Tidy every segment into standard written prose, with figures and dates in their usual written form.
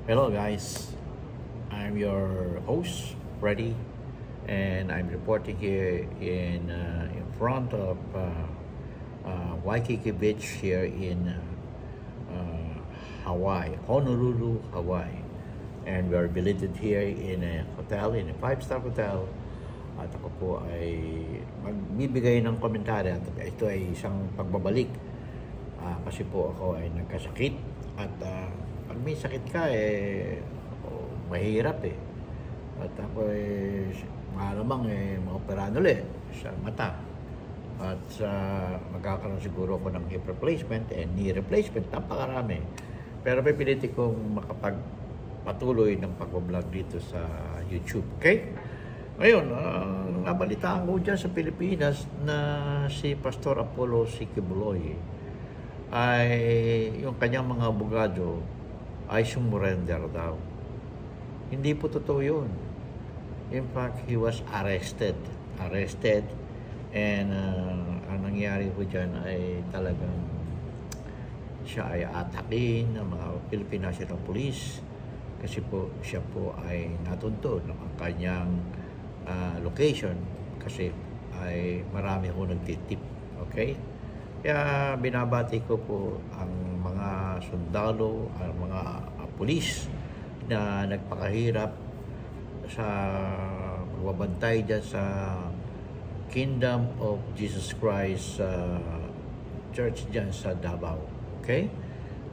Hello guys, I'm your host Freddy, and I'm reporting here in front of Waikiki Beach here in Hawaii, Honolulu, Hawaii. And we're billeted here in a hotel, in a five-star hotel. At ako po ay magbibigay ng komentaryo at ito ay isang pagbabalik. Kasi po ako ay nagkasakit at pag may sakit ka mahirap eh. At ako malamang ma-operahan ulit sa mata. At magkakaroon siguro ako ng hip replacement and knee replacement, napakarami. Pero pipilitin kong makapagpatuloy ng pag-vlog dito sa YouTube, okay? Ngayon, nabalitaan ko dyan sa Pilipinas na si Pastor Apollo Sikibuloy ay yung kanyang mga abogado ay sumurrender daw. Hindi po totoo yun. In fact, he was arrested and ang nangyari po dyan ay talagang siya ay atakin ng mga Philippine National Police kasi po siya po ay natuntun ng kanyang location kasi ay marami ho nagtitip. Okay? Kaya binabati ko po ang mga sundalo, ang mga pulis na nagpakahirap sa magbabantay dyan sa Kingdom of Jesus Christ Church dyan sa Davao. Okay?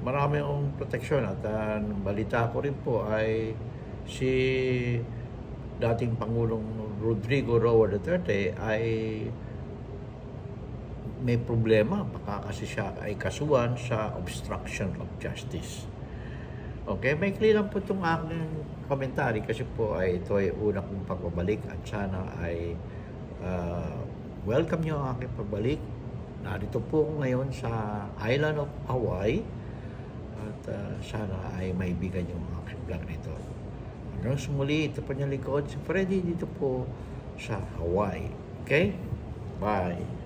Marami akong proteksyon at balita ko rin po ay si dating Pangulong Rodrigo Roa Duterte ay may problema baka kasi siya ay kasuhan sa obstruction of justice. Okay, may clear lang po itong aking komentary kasi po ay ito ay una kong pagbabalik at sana ay welcome nyo ang aking pagbalik. Narito po ako ngayon sa island of Hawaii at sana ay maibigan yung aking vlog nito. Hanggang sumuli, ito po niyang likod si Freddy dito po sa Hawaii. Okay? Bye!